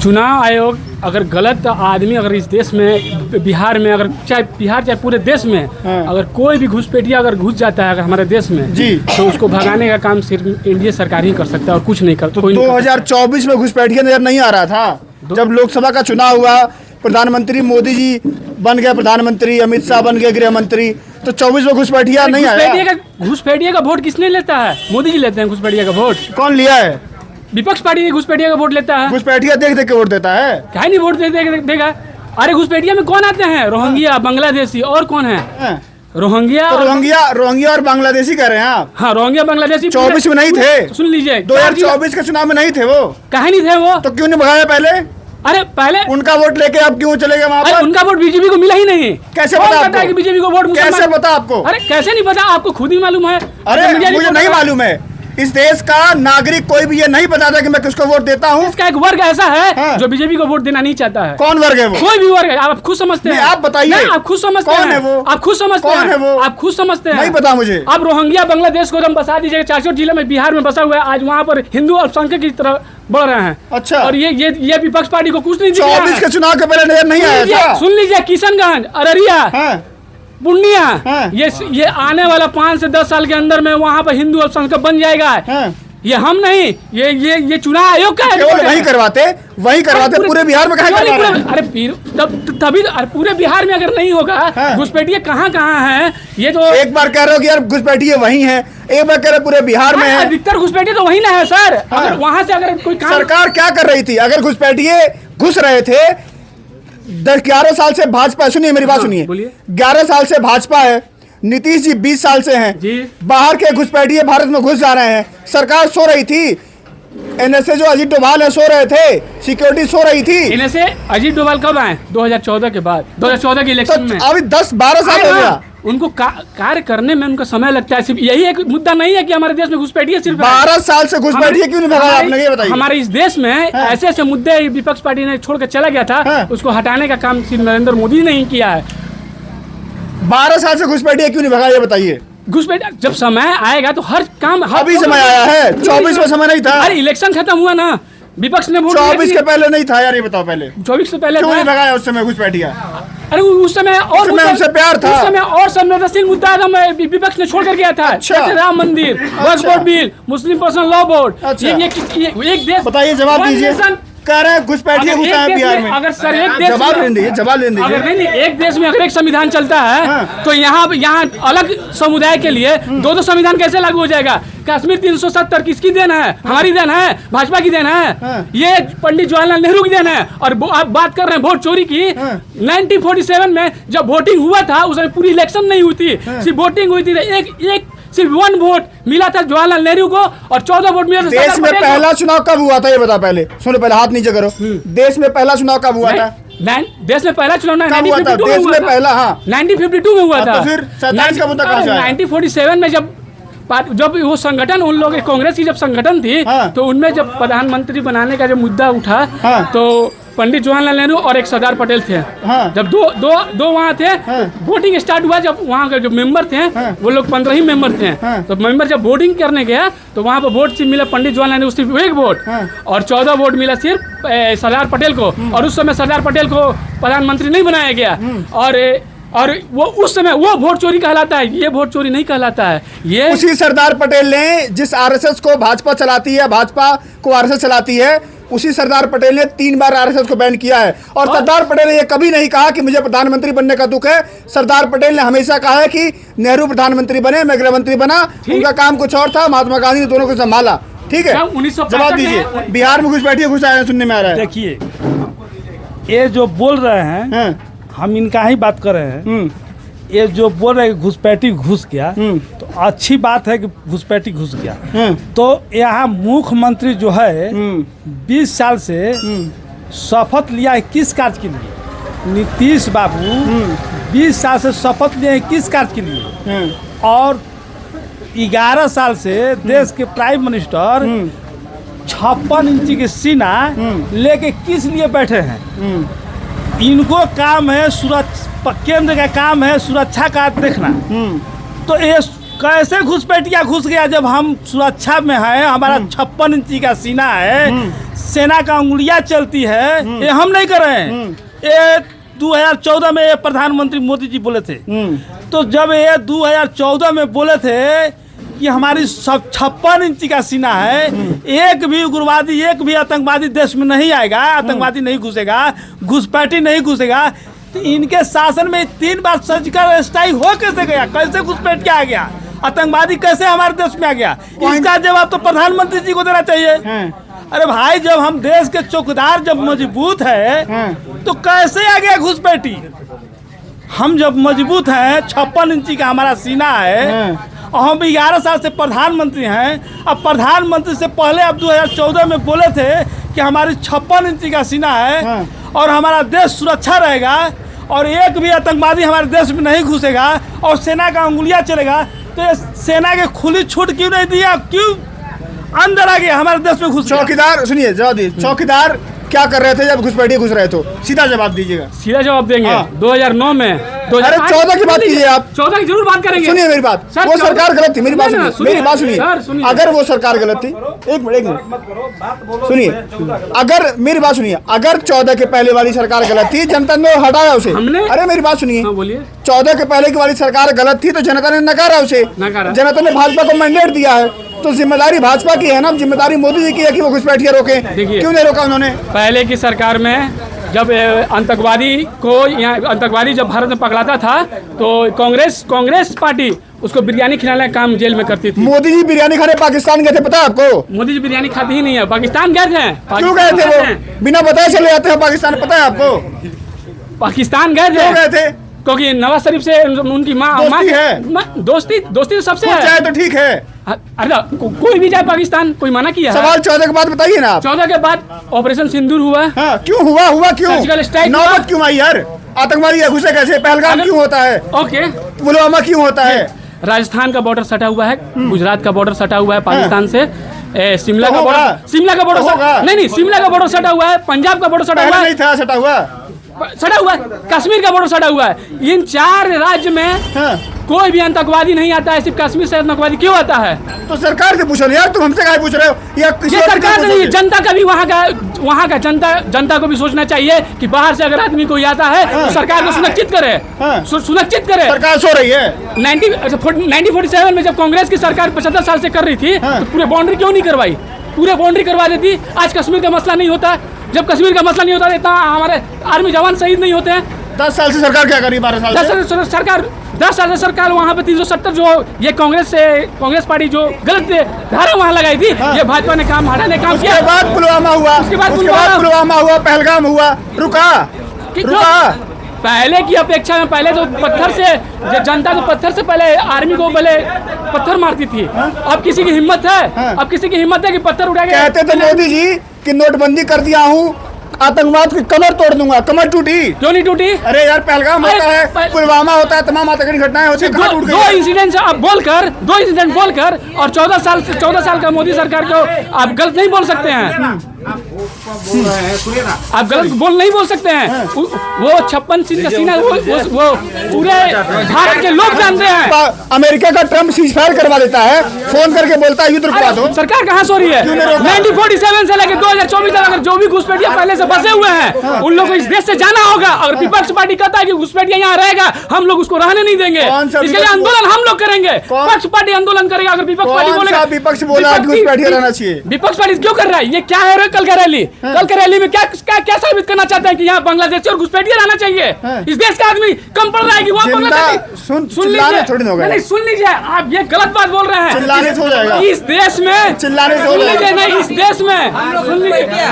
चुनाव आयोग अगर गलत आदमी अगर इस देश में बिहार में अगर चाहे पूरे देश में अगर कोई भी घुसपैठिया अगर घुस जाता है अगर हमारे देश में जी तो उसको भगाने का काम सिर्फ एनडीए सरकार ही कर सकता है और कुछ नहीं कर। तो 2024 में घुसपैठिया नजर नहीं आ रहा था जब लोकसभा का चुनाव हुआ, प्रधानमंत्री मोदी जी बन गए प्रधानमंत्री, अमित शाह बन गए गृह मंत्री, तो 24 में घुसपैठिया नहीं आया। घुसपैठिया का वोट किसने लेता है? मोदी जी लेते हैं घुसपैठिया का वोट। कौन लिया है? विपक्ष पार्टी घुसपैठिया का वोट लेता है। घुसपैठिया देख देख के वोट देता है? क्या नहीं वोट देगा? अरे घुसपैठिया में कौन आते हैं? रोहिंग्या, बांग्लादेशी और कौन है? रोहिंग्या और बांग्लादेशी कह रहे हैं आप? हाँ, रोहिंग्या बांग्लादेशी 24 में नहीं थे। सुन लीजिए, 2024 के चुनाव में नहीं थे वो। कहा नहीं थे वो? तो क्यों नहीं भगाया पहले? अरे पहले उनका वोट लेके आप क्यों चले गए वहाँ पर? उनका वोट बीजेपी को मिला ही नहीं। कैसे पता आपको कि बीजेपी को वोट? कैसे पता आपको? अरे कैसे नहीं पता? आपको खुद ही मालूम है। अरे मुझे नहीं मालूम है। इस देश का नागरिक कोई भी ये नहीं बताता कि मैं किसको वोट देता हूँ। इसका एक वर्ग ऐसा है जो बीजेपी को वोट देना नहीं चाहता है। कौन वर्ग है वो? कोई भी वर्ग है, आप खुद समझते हैं। आप बताइए, आप खुद समझते हैं। कौन है वो? आप खुद समझते हैं। कौन है वो? आप खुद समझते हैं। नहीं पता मुझे। अब रोहिंग्या बांग्लादेश को हम बसा दीजिए, 400 जिले में बिहार में बसा हुआ है, आज वहाँ पर हिंदू अल्पसंख्यक की तरफ बढ़ रहे हैं। अच्छा। और ये विपक्ष पार्टी को कुछ नहीं दिख रहा है। 24 के चुनाव के पहले नजर नहीं आया था? सुन लीजिए, किशनगंज, अररिया, पूर्णिया, ये आने वाला 5 से 10 साल के अंदर में वहाँ पर हिंदू अल्पसंख्यक बन जाएगा। ये हम नहीं, ये चुनाव आयोग का है। वही करवाते पूरे बिहार में कहाँ? अरे तभी पूरे बिहार में अगर नहीं होगा घुसपैठिया कहाँ है? ये तो एक बार कह रहे हो कि यार घुसपैठिया वही है, एक बार कह रहे पूरे बिहार में है। अधिकतर घुसपैठिए तो वही ना है सर। अगर वहाँ से अगर कोई सरकार क्या कर रही थी? अगर घुसपैठिए घुस रहे थे 11 साल से भाजपा, सुनिए मेरी बात सुनिए, 11 साल से भाजपा है, नीतीश जी 20 साल से हैं जी। बाहर के घुसपैठिए भारत में घुस जा रहे हैं, सरकार सो रही थी। एनएसए जो अजीत डोभाल है सो रहे थे, सिक्योरिटी सो रही थी। एनएसए अजीत डोभाल कब आए? 2014 के बाद, 2014 के इलेक्शन में। अभी 10-12 साल हो गया। उनको कार्य करने में उनका समय लगता है। सिर्फ यही एक मुद्दा नहीं है कि हमारे देश में घुसपैठिए सिर्फ 12 साल से घुसपैठिए क्यों नहीं भगाया आपने, ये बताइए। हमारे इस देश में ऐसे ऐसे मुद्दे विपक्ष पार्टी ने छोड़ कर चला गया था, उसको हटाने का काम सिर्फ नरेंद्र मोदी ने ही किया है। 12 साल से घुसपैठिए क्यों नहीं भगाया, ये बताइए। घुसपैठिया जब समय आएगा तो हर काम अभी समय आया है। 24 में समय नहीं था। अरे इलेक्शन खत्म हुआ ना, विपक्ष ने वोट 24 के पहले नहीं था यार, ये बताओ पहले। 24 से पहले क्यों नहीं भगाया उस समय घुसपैठिया? अरे उस समय और उनसे प्यार था। उस समय और संवेदनशील मुद्दा विपक्ष ने छोड़ कर गया था। अच्छा। राम मंदिर, वक्फ बोर्ड बिल, मुस्लिम पर्सनल लॉ बोर्ड। ये एक देश। बताइए, जवाब दीजिए। कह रहे हैं घुसपैठिए घुसा है बिहार में। अगर सर एक देश जवाब लेने दीजिए। अगर नहीं एक देश में अगर एक संविधान चलता है तो यहाँ अलग समुदाय के लिए दो संविधान कैसे लागू हो जाएगा? कश्मीर 370 किसकी देन है? हमारी देन है, भाजपा की देन है। ये पंडित जवाहरलाल नेहरू की देन है। और आप बात कर रहे हैं वोट चोरी की। 1947 में जब वोटिंग हुआ था उसमें पूरी इलेक्शन नहीं हुई थी, सिर्फ वोटिंग हुई थी। सिर्फ 1 वोट मिला था जवाहरलाल नेहरू को और 14 वोट मिला था। देश में पहला चुनाव कब हुआ था ये बता पहले। सुनो पहले, हाथ नीचे करो। देश में पहला चुनाव कब हुआ था? देश में पहला चुनाव 1952 में हुआ था। पहला 1952 में हुआ था। तो फिर 47 का मुद्दा कहां से आया? 1947 में जब वो संगठन, उन लोग कांग्रेस की जब संगठन थी तो उनमें जब प्रधानमंत्री बनाने का जब मुद्दा उठा तो पंडित जवाहरलाल नेहरू और एक सरदार पटेल थे। जब दो वहाँ थे, वोटिंग स्टार्ट हुआ। जब वहाँ के जो मेंबर थे वो लोग 15 ही मेंबर थे। तो मेंबर जब वोटिंग करने गया तो वहाँ पर वोट सिर्फ मिला पंडित जवाहरलाल नेहरू सिर्फ 1 वोट और 14 वोट मिला सिर्फ सरदार पटेल को। और उस समय सरदार पटेल को प्रधानमंत्री नहीं बनाया गया। और वो उस समय वो वोट चोरी कहलाता है, ये वोट चोरी नहीं कहलाता है। ये उसी सरदार पटेल ने जिस आरएसएस को भाजपा चलाती है, भाजपा को आरएसएस चलाती है, उसी सरदार पटेल ने 3 बार आरएसएस को बैन किया है। और सरदार पटेल ने ये कभी नहीं कहा कि मुझे प्रधानमंत्री बनने का दुख है। सरदार पटेल ने हमेशा कहा है कि नेहरू प्रधानमंत्री बने, मैं गृह मंत्री बना। उनका काम कुछ और था, महात्मा गांधी ने दोनों को संभाला। ठीक है, जवाब दीजिए। बिहार में घुसपैठिए घुस आए सुनने में आ रहा है। देखिए, ये जो बोल रहे हैं हम इनका ही बात कर रहे हैं। ये जो बोल रहे हैं घुसपैठी घुस गया, तो अच्छी बात है कि घुसपैठी घुस गया। तो यहाँ मुख्यमंत्री जो है 20 साल से शपथ लिया है किस कार्य के लिए? नीतीश बाबू 20 साल से शपथ लिए हैं किस कार्य के लिए? और 11 साल से देश के प्राइम मिनिस्टर 56 इंची के सीना लेके किस लिए बैठे हैं? इनको काम है केंद्र का काम है सुरक्षा का देखना। तो ये कैसे घुसपैठिया घुस गया जब हम सुरक्षा में हैं? हमारा 56 इंची का सीना है, सेना का उंगलियां चलती है, ये हम नहीं कर रहे हैं। ये 2014 में ये प्रधानमंत्री मोदी जी बोले थे। तो जब ये 2014 में बोले थे कि हमारी 56 इंची का सीना है, एक भी उग्रवादी, एक भी आतंकवादी देश में नहीं आएगा, आतंकवादी नहीं घुसेगा, घुसपैठी नहीं घुसेगा। तो इनके शासन में 3 बार सर्जिकल स्ट्राइक हो कैसे गया? कैसे घुसपैठ के आ गया? आतंकवादी कैसे हमारे देश में आ गया? इसका जवाब तो प्रधानमंत्री जी को देना चाहिए। अरे भाई, जब हम देश के चौकीदार जब मजबूत है तो कैसे आ गया घुसपैठी? हम जब मजबूत हैं, 56 इंची का हमारा सीना है और हम 11 साल से प्रधानमंत्री हैं। अब प्रधानमंत्री से पहले अब 2014 में बोले थे कि हमारी 56 इंची का सीना है और हमारा देश सुरक्षा रहेगा और एक भी आतंकवादी हमारे देश में नहीं घुसेगा और सेना का उंगलियां चलेगा। तो ये सेना के खुली छूट क्यों नहीं दिया? क्यों अंदर आ गया हमारे देश में घुस? चौकीदार सुनिए, जवाब दीजिए, चौकीदार क्या कर रहे थे जब घुसपैठी घुस रहे? तो सीधा जवाब दीजिएगा। सीधा जवाब देंगे। 2009 में, अरे 14 की बात कीजिए आप। 14 की जरूर बात करेंगे। सुनिए मेरी बात, वो सरकार गलत थी। मेरी बात सुनिए, अगर वो सरकार गलत थी, एक मिनट सुनिए, अगर मेरी बात सुनिए, अगर 14 के पहले वाली सरकार गलत थी, जनता ने हटाया उसे। अरे मेरी बात सुनिए, 14 के पहले की वाली सरकार गलत थी तो जनता ने नकारा उसे। जनता ने भाजपा को मैंडेट दिया है, तो जिम्मेदारी भाजपा की है ना, जिम्मेदारी मोदी जी की है कि वो घुसपैठियां रोके। क्यों नहीं रोका उन्होंने? पहले की सरकार में जब आतंकवादी को यहाँ आतंकवादी जब भारत में पकड़ाता था तो कांग्रेस पार्टी उसको बिरयानी खिलाने का काम जेल में करती थी। मोदी जी बिरयानी खाने पाकिस्तान गए थे, पता है आपको? मोदी जी बिरयानी खाते ही नहीं है, पाकिस्तान गए थे। क्यों गए थे? वो बिना बताए चले जाते हैं पाकिस्तान, पता है आपको? पाकिस्तान गए थे क्योंकि नवाज शरीफ से उनकी माँ दोस्ती तो सबसे है। तो ठीक है, अरे कोई भी जाए पाकिस्तान, कोई मना किया? सवाल 14 के बाद बताइए ना। 14 के बाद ऑपरेशन सिंदूर हुआ। हाँ, क्यों हुआ? क्यों नौबत क्यों आई यार? आतंकवादी घुसे कैसे? पहलगाम क्यों होता है? ओके, पुलवामा क्यों होता है? राजस्थान का बॉर्डर सटा हुआ है, गुजरात का बॉर्डर सटा हुआ है पाकिस्तान से, शिमला का बॉर्डर शिमला का बॉर्डर सटा हुआ है, पंजाब का बॉर्डर सटा हुआ है। नहीं था सटा हुआ, कश्मीर का बॉर्डर सटा हुआ है। इन 4 राज्य में कोई भी आतंकवादी नहीं आता है, सिर्फ कश्मीर से आतंकवादी क्यों आता है? तो सरकार से पूछो यार, तुम हमसे काहे पूछ रहे हो? ये सरकार से नहीं, जनता का भी, वहाँ का जनता को भी सोचना चाहिए कि बाहर से अगर आदमी कोई आता है तो सरकार को सुनिश्चित करे। सरकार सो रही है। 1947 में जब कांग्रेस की सरकार 75 साल से कर रही थी तो पूरे बाउंड्री क्यों नहीं करवाई? पूरे बाउंड्री करवा देती, आज कश्मीर का मसला नहीं होता। जब कश्मीर का मसला नहीं होता इतना हमारे आर्मी जवान शहीद नहीं होते हैं। 10 साल से सरकार क्या करी? 12 साल 10 साल से सरकार वहाँ पे 370 जो ये कांग्रेस पार्टी जो गलत धारा वहाँ लगाई थी, ये भाजपा ने काम हटाने काम किया। उसके बाद पुलवामा हुआ, पहलगाम हुआ, रुका। पहले की अपेक्षा में पहले तो पत्थर से जनता तो पत्थर से पहले आर्मी को पहले पत्थर मारती थी। अब किसी की हिम्मत है? अब किसी की हिम्मत है कि पत्थर उठा के? कहते थे मोदी जी कि नोटबंदी कर दिया हूँ, आतंकवाद की कमर तोड़ दूंगा। कमर टूटी? क्यों नहीं टूटी? अरे यार, पहलगाम होता है, पुलवामा होता है, तमाम आतंकी घटनाएं होती हैं, दो इंसिडेंट बोलकर और 14 साल का मोदी सरकार को आप गलत नहीं बोल सकते हैं। आप गलत नहीं बोल सकते हैं। वो 56 इंच का सीना वो पूरे भारत के लोग जानते हैं। अमेरिका का ट्रम्प सीजफायर करवा देता है, फोन करके बोलता है युद्ध रुकवा दो। सरकार कहाँ सो रही है? 1947 से लेकर 2024 तक अगर जो भी घुसपैठिया पहले से बसे हुए हैं उन लोगों को इस देश से जाना होगा। अगर विपक्ष पार्टी कहता है कि घुसपैठिया यहाँ रहेगा, हम लोग उसको रहने नहीं देंगे। इसके लिए आंदोलन हम लोग करेंगे, पक्ष पार्टी आंदोलन करेगा। अगर विपक्ष पार्टी बोलेगा, विपक्ष बोला घुसपैठिया रहना चाहिए, विपक्ष पार्टी क्यों कर रहा है? ये क्या है? कल का रैली में क्या साबित करना चाहते हैं कि यहाँ बांग्लादेशी और घुसपैठिया रहना चाहिए? इस देश का आदमी कम पड़ रहा है कि वहाँ बांग्लादेशी। सुन लीजिए, आप ये गलत बात बोल रहे हैं। इस देश में सुन लीजिए, नहीं इस देश में सुन लीजिए,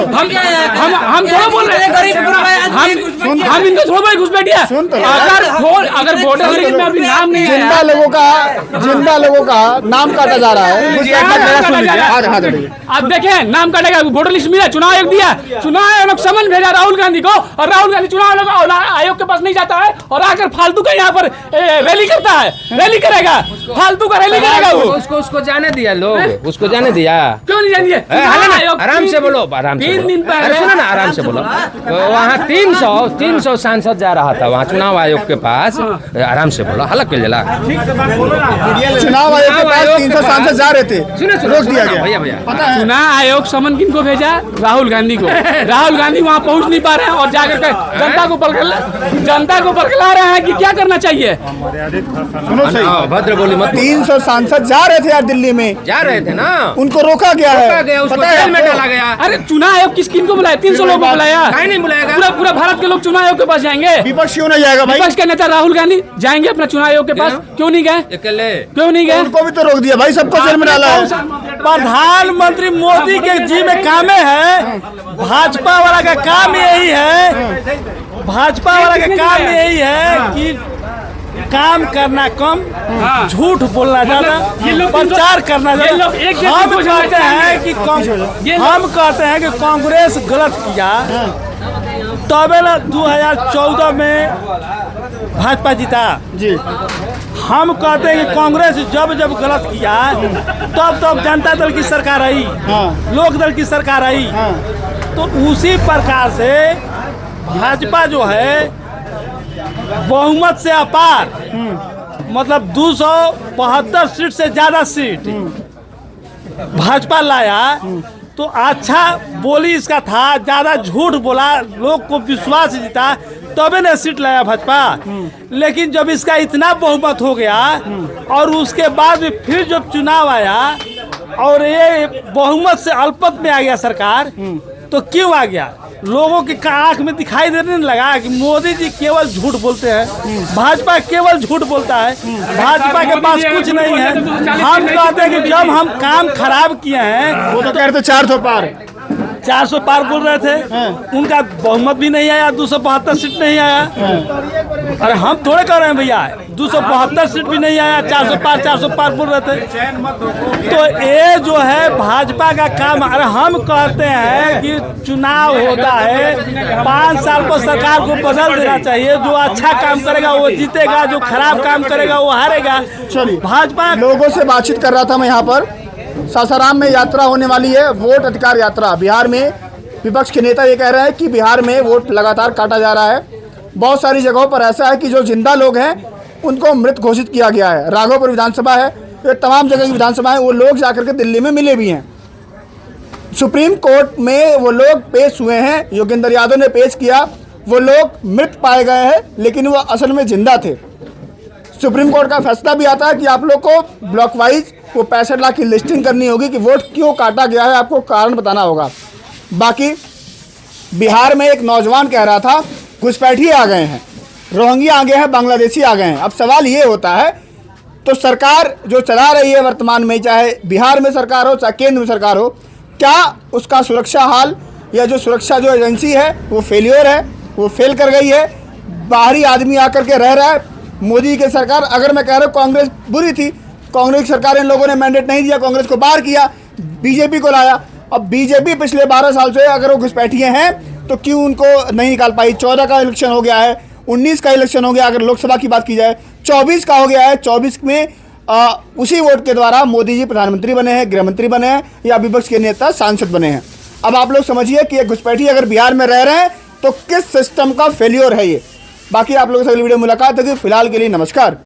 हम थोड़ा बोल रहे हैं, हम इनको थोड़ा घुसपैठिया। अगर बॉर्डर में अभी नाम नहीं है, जिंदा लोगों का नाम काटा जा रहा है। आप देखें, नाम काटेगा, वोटर लिस्ट मिला, चुनाव आयोग दिया, चुनाव आयोग समन भेजा राहुल गांधी को, और राहुल गांधी चुनाव आयोग के पास नहीं जाता है और आकर फालतू का यहाँ पर रैली करता है, रैली करेगा, फालतू का रैली करेगा। वो उसको जाने दिया, लोग उसको जाने दिया। क्यों नहीं जाने दिया? आराम से बोलो, आराम से 3 दिन पहले सुनो ना, आराम से बोलो। वहाँ 300 सांसद जा रहा था वहाँ चुनाव आयोग के पास, आराम से बोलो, हल्ला कर जला। चुनाव आयोग के पास 300 सांसद जा रहे थे, रोक दिया गया। भैया चुनाव आयोग समन किनको भेजा? राहुल गांधी को। राहुल गांधी वहाँ पहुँच नहीं पा रहे हैं और जाकर के जनता को बरकला रहे हैं कि क्या करना चाहिए। सुनो सही, भद्र बोली मत। 300 सांसद जा रहे थे यार दिल्ली में, जा रहे थे ना, उनको रोका गया है, उसको पता है जेल में आपको? डाला गया। अरे चुनाव आयोग किनको बुलाया? 300 लोगों को बुलाया। कहीं नहीं बुलाएगा। पूरा भारत के लोग चुनाव आयोग के पास जाएंगे। विपक्ष क्यों नहीं जाएगा भाई? विपक्ष के नेता राहुल गांधी जाएंगे अपना चुनाव आयोग के पास, क्यों नहीं गए? अकेले क्यों नहीं गए? उनको भी तो रोक दिया भाई, सबको जेल में डाला है। प्रधानमंत्री मोदी के जी में कामे है, भाजपा वाला का काम यही है, भाजपा वाला का काम यही है कि काम करना कम, झूठ बोलना ज्यादा, प्रचार करना ज्यादा। हम कहते हैं कि कांग्रेस गलत किया, तबे ना 2014 में भाजपा जीता जी। हम कहते हैं कि कांग्रेस जब गलत किया तब जनता दल की सरकार आई, लोक दल की सरकार आई। तो उसी प्रकार से भाजपा जो है बहुमत से अपार, मतलब 272 सीट से ज्यादा सीट भाजपा लाया। तो अच्छा बोली इसका था, ज्यादा झूठ बोला, लोग को विश्वास जीता, तबे ने सीट लाया भाजपा। लेकिन जब इसका इतना बहुमत हो गया और उसके बाद भी फिर जब चुनाव आया और ये बहुमत से अल्पमत में आ गया सरकार, तो क्यों आ गया? लोगों की आंख में दिखाई देने लगा कि मोदी जी केवल झूठ बोलते हैं, भाजपा केवल झूठ बोलता है, भाजपा के पास कुछ नहीं है। हम कहते हैं कि जब हम काम खराब किए हैं, वो तो कह रहे थे 400 पार, 400 पार बोल रहे थे, उनका बहुमत भी नहीं आया, 272 सीट नहीं आया। अरे हम थोड़े कह रहे हैं भैया, 272 सीट भी नहीं आया, 400 पार बोल रहे थे। तो ये जो है भाजपा का काम। अरे हम कहते हैं कि चुनाव होता है, 5 साल पर सरकार को बदल देना चाहिए। जो अच्छा काम करेगा वो जीतेगा, जो खराब काम करेगा वो हारेगा। चलिए, भाजपा लोगों से बातचीत कर रहा था मैं यहाँ पर। सासाराम में यात्रा होने वाली है, वोट अधिकार यात्रा। बिहार में विपक्ष के नेता ये कह रहे हैं कि बिहार में वोट लगातार काटा जा रहा है। बहुत सारी जगहों पर ऐसा है कि जो जिंदा लोग हैं उनको मृत घोषित किया गया है। राघोपुर विधानसभा है, ये तमाम जगह की विधानसभा है, वो लोग जाकर के दिल्ली में मिले भी हैं। सुप्रीम कोर्ट में वो लोग पेश हुए हैं, योगेंद्र यादव ने पेश किया। वो लोग मृत पाए गए हैं, लेकिन वो असल में जिंदा थे। सुप्रीम कोर्ट का फैसला भी आता है कि आप लोग को ब्लॉक वाइज वो 65 लाख की लिस्टिंग करनी होगी कि वोट क्यों काटा गया है, आपको कारण बताना होगा। बाकी बिहार में एक नौजवान कह रहा था घुसपैठी आ गए हैं, रोहिंग्या आ गए हैं, बांग्लादेशी आ गए हैं। अब सवाल ये होता है, तो सरकार जो चला रही है वर्तमान में, चाहे बिहार में सरकार हो चाहे केंद्र में सरकार हो, क्या उसका सुरक्षा हाल या जो सुरक्षा जो एजेंसी है वो फेलियर है, वो फेल कर गई है? बाहरी आदमी आकर के रह रहा है। मोदी की सरकार, अगर मैं कह रहा हूँ कांग्रेस बुरी थी, कांग्रेस की सरकार इन लोगों ने मैंडेट नहीं दिया, कांग्रेस को बाहर किया, बीजेपी को लाया। अब बीजेपी पिछले 12 साल से अगर वो घुसपैठिए हैं तो क्यों उनको नहीं निकाल पाई? 14 का इलेक्शन हो गया है, 19 का इलेक्शन हो गया, अगर लोकसभा की बात की जाए 24 का हो गया है। 24 में उसी वोट के द्वारा मोदी जी प्रधानमंत्री बने हैं, गृहमंत्री बने हैं, या विपक्ष के नेता सांसद बने हैं। अब आप लोग समझिए कि एक घुसपैठी अगर बिहार में रह रहे हैं तो किस सिस्टम का फेल्योर है ये। बाकी आप लोगों से अगली वीडियो मुलाकात होगी। फिलहाल के लिए नमस्कार।